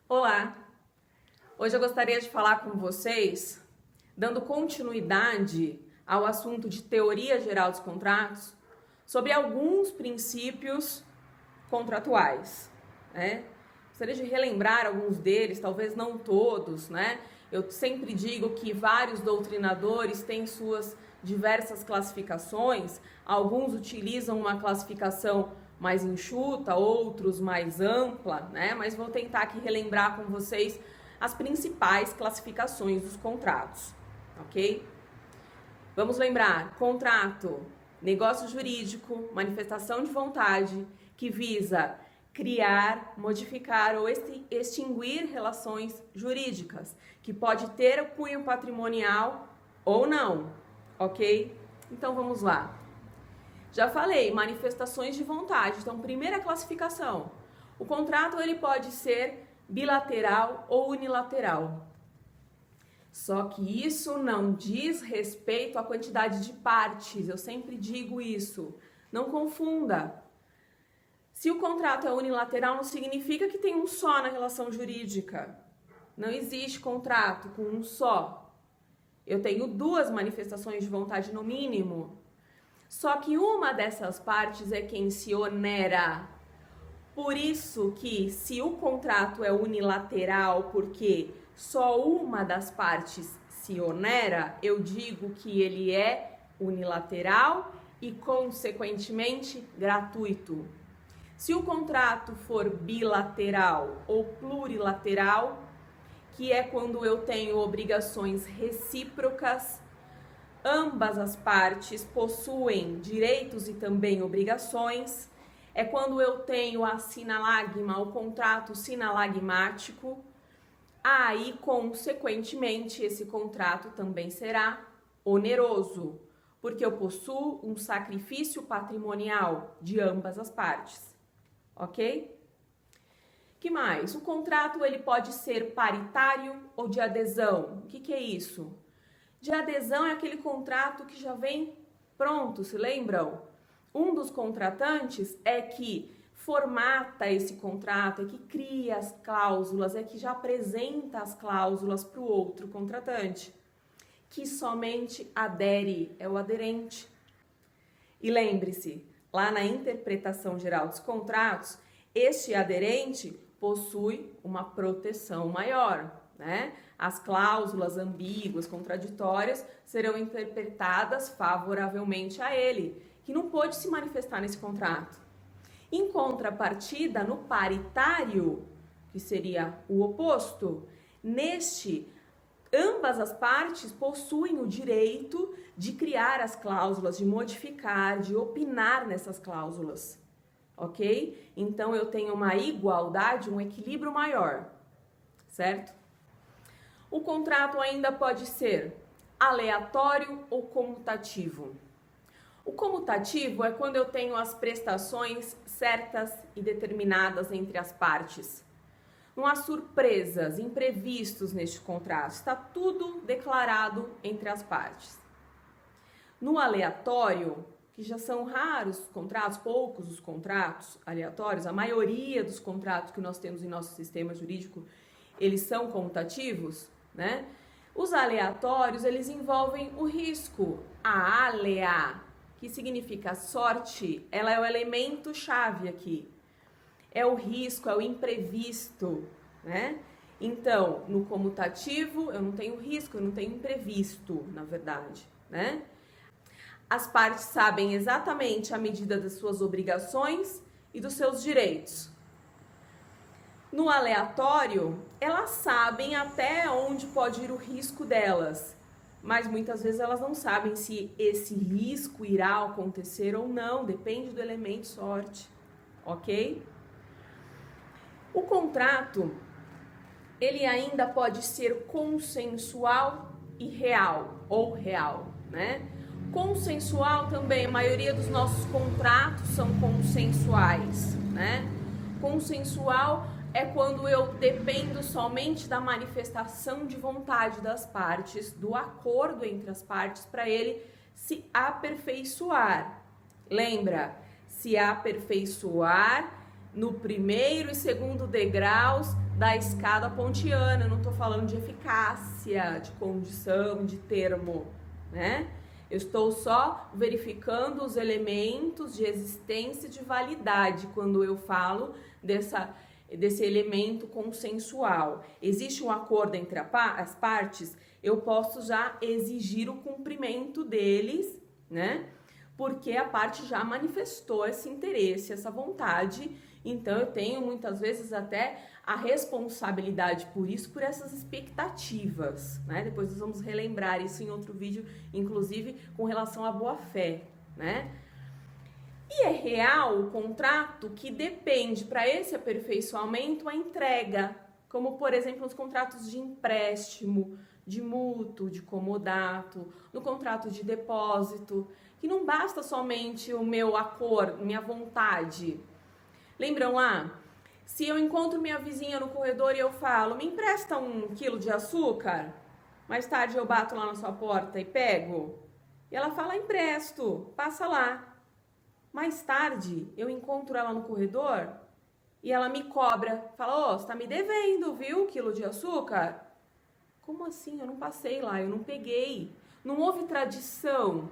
Olá! Hoje eu gostaria de falar com vocês, dando continuidade ao assunto de teoria geral dos contratos, sobre alguns princípios contratuais, né? Gostaria de relembrar alguns deles, talvez não todos, né? Eu sempre digo que vários doutrinadores têm suas diversas classificações, alguns utilizam uma classificação mais enxuta, outros mais ampla, né? Mas vou tentar aqui relembrar com vocês as principais classificações dos contratos, ok? Vamos lembrar: contrato, negócio jurídico, manifestação de vontade que visa criar, modificar ou extinguir relações jurídicas, que pode ter o cunho patrimonial ou não, ok? Então vamos lá. Já falei, manifestações de vontade. Então, primeira classificação. O contrato ele pode ser bilateral ou unilateral. Só que isso não diz respeito à quantidade de partes. Eu sempre digo isso. Não confunda. Se o contrato é unilateral, não significa que tem um só na relação jurídica. Não existe contrato com um só. Eu tenho duas manifestações de vontade no mínimo. Só que uma dessas partes é quem se onera. Por isso que se o contrato é unilateral, porque só uma das partes se onera, eu digo que ele é unilateral e, consequentemente, gratuito. Se o contrato for bilateral ou plurilateral, que é quando eu tenho obrigações recíprocas, ambas as partes possuem direitos e também obrigações. É quando eu tenho a sinalagma, o contrato sinalagmático. Aí, consequentemente, esse contrato também será oneroso, porque eu possuo um sacrifício patrimonial de ambas as partes. Ok? Que mais? O contrato ele pode ser paritário ou de adesão. O que é isso? De adesão é aquele contrato que já vem pronto, se lembram? Um dos contratantes é que formata esse contrato, é que cria as cláusulas, é que já apresenta as cláusulas para o outro contratante, que somente adere, é o aderente. E lembre-se, lá na interpretação geral dos contratos, este aderente possui uma proteção maior, né? As cláusulas ambíguas, contraditórias, serão interpretadas favoravelmente a ele, que não pôde se manifestar nesse contrato. Em contrapartida, no paritário, que seria o oposto, neste, ambas as partes possuem o direito de criar as cláusulas, de modificar, de opinar nessas cláusulas, ok? Então, eu tenho uma igualdade, um equilíbrio maior, certo? O contrato ainda pode ser aleatório ou comutativo. O comutativo é quando eu tenho as prestações certas e determinadas entre as partes. Não há surpresas, imprevistos neste contrato. Está tudo declarado entre as partes. No aleatório, que já são raros os contratos, poucos os contratos aleatórios, a maioria dos contratos que nós temos em nosso sistema jurídico, eles são comutativos, né? Os aleatórios, eles envolvem o risco, a alea, que significa sorte, ela é o elemento chave aqui. É o risco, é o imprevisto, né? Então, no comutativo, eu não tenho risco, eu não tenho imprevisto, na verdade, né? As partes sabem exatamente a medida das suas obrigações e dos seus direitos. No aleatório, elas sabem até onde pode ir o risco delas, mas muitas vezes elas não sabem se esse risco irá acontecer ou não, depende do elemento sorte, ok? O contrato, ele ainda pode ser consensual e real, ou real, né? Consensual também, a maioria dos nossos contratos são consensuais, né? Consensual é quando eu dependo somente da manifestação de vontade das partes, do acordo entre as partes para ele se aperfeiçoar. Lembra? Se aperfeiçoar no primeiro e segundo degraus da escada pontiana, eu não estou falando de eficácia, de condição, de termo, né? Eu estou só verificando os elementos de existência e de validade quando eu falo desse elemento consensual. Existe um acordo entre as partes, eu posso já exigir o cumprimento deles, né? Porque a parte já manifestou esse interesse, essa vontade, então eu tenho muitas vezes até a responsabilidade por isso, por essas expectativas, né? Depois nós vamos relembrar isso em outro vídeo, inclusive com relação à boa-fé, né? E é real o contrato que depende para esse aperfeiçoamento a entrega, como por exemplo os contratos de empréstimo, de mútuo, de comodato, no contrato de depósito, que não basta somente o meu acordo, minha vontade. Lembram lá? Se eu encontro minha vizinha no corredor e eu falo, me empresta 1 quilo de açúcar? Mais tarde eu bato lá na sua porta e pego? E ela fala, empresto, passa lá. Mais tarde eu encontro ela no corredor e ela me cobra, fala, ô, você tá me devendo, viu, 1 quilo de açúcar? Como assim? Eu não passei lá, eu não peguei. Não houve tradição.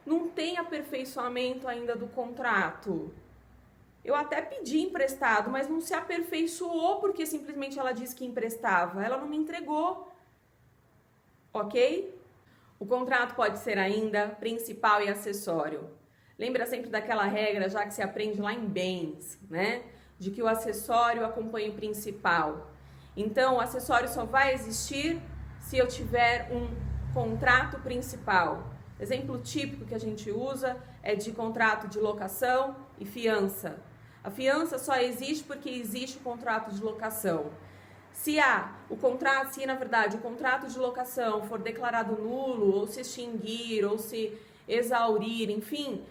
Não tem aperfeiçoamento ainda do contrato. Eu até pedi emprestado, mas não se aperfeiçoou porque simplesmente ela disse que emprestava. Ela não me entregou. Ok? O contrato pode ser ainda principal e acessório. Lembra sempre daquela regra, já que se aprende lá em bens, né? De que o acessório acompanha o principal. Então, o acessório só vai existir se eu tiver um contrato principal. Exemplo típico que a gente usa é de contrato de locação e fiança. A fiança só existe porque existe o contrato de locação. Se na verdade o contrato de locação for declarado nulo, ou se extinguir, ou se exaurir, enfim,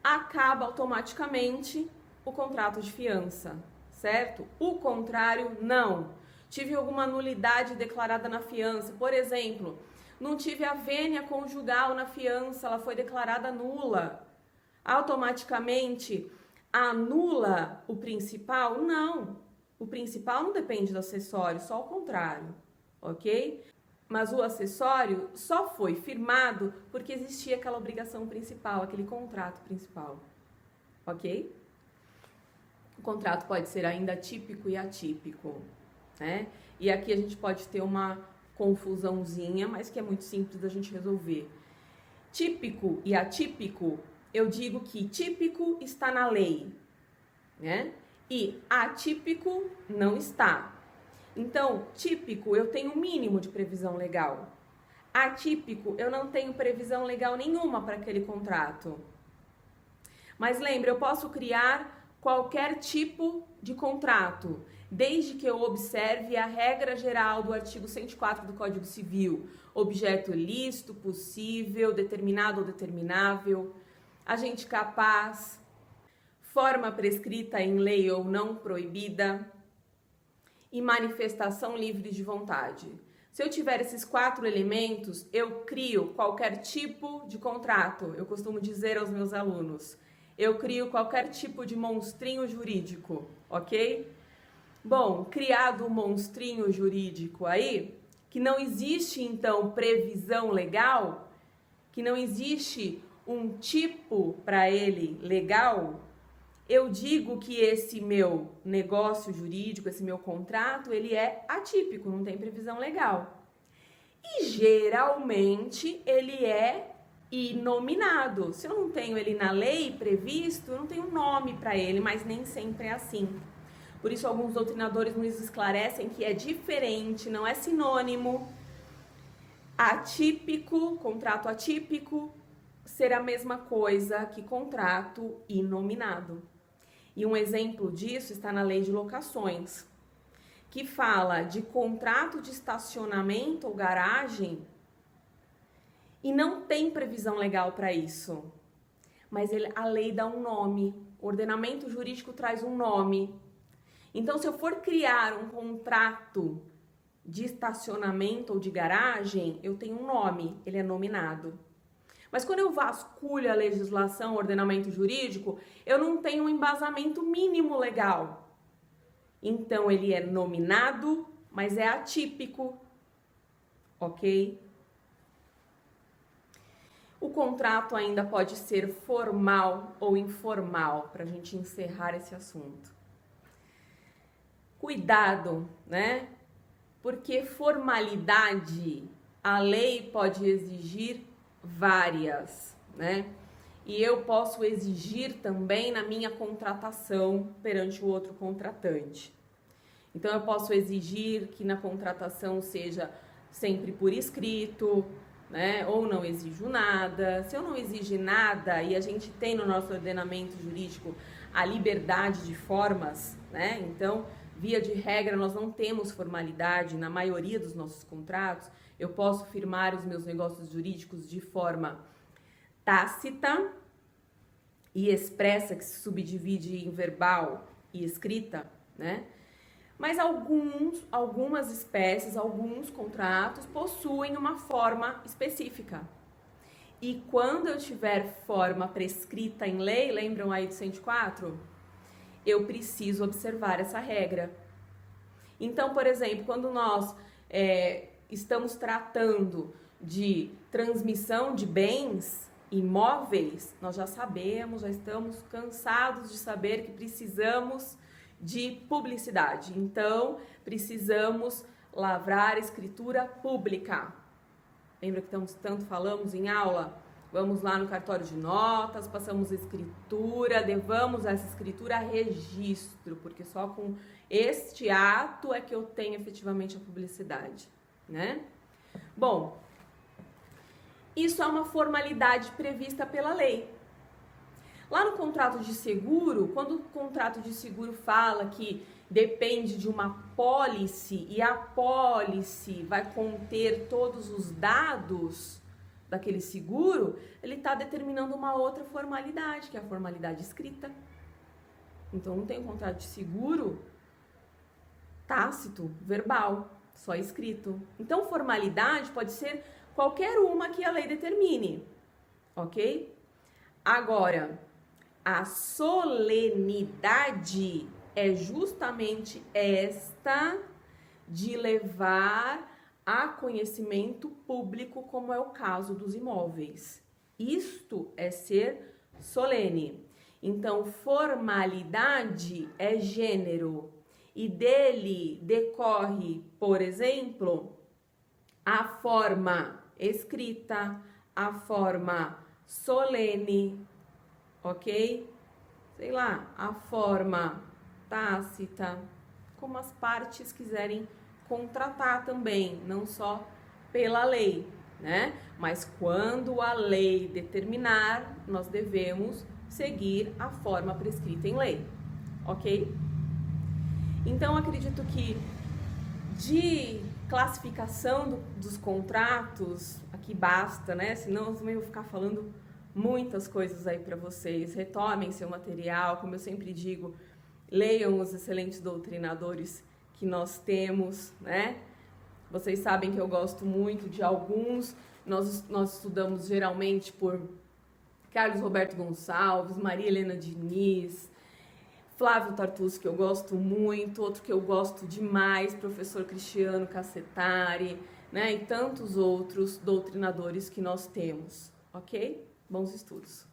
acaba automaticamente o contrato de fiança, certo? O contrário, não. Tive alguma nulidade declarada na fiança, por exemplo, não tive a vênia conjugal na fiança, ela foi declarada nula. Automaticamente anula o principal? Não. O principal não depende do acessório, só o contrário, ok? Mas o acessório só foi firmado porque existia aquela obrigação principal, aquele contrato principal, ok? O contrato pode ser ainda típico e atípico, né? E aqui a gente pode ter uma confusãozinha, mas que é muito simples da gente resolver. Típico e atípico, eu digo que típico está na lei, né? E atípico não está. Então, típico, eu tenho um mínimo de previsão legal. Atípico, eu não tenho previsão legal nenhuma para aquele contrato. Mas lembra, eu posso criar qualquer tipo de contrato, desde que eu observe a regra geral do artigo 104 do Código Civil. Objeto lícito, possível, determinado ou determinável, agente capaz, forma prescrita em lei ou não proibida e manifestação livre de vontade. Se eu tiver esses 4 elementos, eu crio qualquer tipo de contrato. Eu costumo dizer aos meus alunos, eu crio qualquer tipo de monstrinho jurídico, ok? Bom, criado um monstrinho jurídico aí, que não existe então previsão legal, que não existe um tipo para ele legal, eu digo que esse meu negócio jurídico, esse meu contrato, ele é atípico, não tem previsão legal. E geralmente ele é inominado. Se eu não tenho ele na lei previsto, eu não tenho nome para ele, mas nem sempre é assim. Por isso alguns doutrinadores nos esclarecem que é diferente, não é sinônimo. Atípico, contrato atípico, ser a mesma coisa que contrato inominado. E um exemplo disso está na Lei de Locações, que fala de contrato de estacionamento ou garagem e não tem previsão legal para isso. Mas a lei dá um nome, o ordenamento jurídico traz um nome. Então, se eu for criar um contrato de estacionamento ou de garagem, eu tenho um nome, ele é nominado. Mas quando eu vasculho a legislação, o ordenamento jurídico, eu não tenho um embasamento mínimo legal. Então, ele é nominado, mas é atípico, ok? O contrato ainda pode ser formal ou informal, para a gente encerrar esse assunto. Cuidado, né? Porque formalidade, a lei pode exigir várias, né? E eu posso exigir também na minha contratação perante o outro contratante. Então, eu posso exigir que na contratação seja sempre por escrito, né? Ou não exijo nada. Se eu não exigir nada, e a gente tem no nosso ordenamento jurídico a liberdade de formas, né? Então, via de regra, nós não temos formalidade na maioria dos nossos contratos. Eu posso firmar os meus negócios jurídicos de forma tácita e expressa, que se subdivide em verbal e escrita, né? Mas algumas espécies, alguns contratos possuem uma forma específica. E quando eu tiver forma prescrita em lei, lembram aí do 104? Eu preciso observar essa regra. Então, por exemplo, quando nós estamos tratando de transmissão de bens imóveis, nós já sabemos, já estamos cansados de saber que precisamos de publicidade. Então, precisamos lavrar escritura pública. Lembra que tanto falamos em aula? Vamos lá no cartório de notas, passamos a escritura, levamos essa escritura a registro, porque só com este ato é que eu tenho efetivamente a publicidade, né? Bom, isso é uma formalidade prevista pela lei. Lá no contrato de seguro, quando o contrato de seguro fala que depende de uma pólice e a pólice vai conter todos os dados daquele seguro, ele está determinando uma outra formalidade, que é a formalidade escrita. Então, não tem um contrato de seguro tácito, verbal, só escrito. Então, formalidade pode ser qualquer uma que a lei determine, ok? Agora, a solenidade é justamente esta de levar a conhecimento público, como é o caso dos imóveis. Isto é ser solene. Então, formalidade é gênero e dele decorre, por exemplo, a forma escrita, a forma solene, ok? Sei lá, a forma tácita, como as partes quiserem contratar também, não só pela lei, né? Mas quando a lei determinar, nós devemos seguir a forma prescrita em lei, ok? Então, acredito que de classificação dos contratos, aqui basta, né? Senão eu também vou ficar falando muitas coisas aí para vocês. Retomem seu material, como eu sempre digo, leiam os excelentes doutrinadores que nós temos, né? Vocês sabem que eu gosto muito de alguns. Nós estudamos geralmente por Carlos Roberto Gonçalves, Maria Helena Diniz, Flávio Tartucci, que eu gosto muito, outro que eu gosto demais, professor Cristiano Cassetari, né? E tantos outros doutrinadores que nós temos, ok? Bons estudos!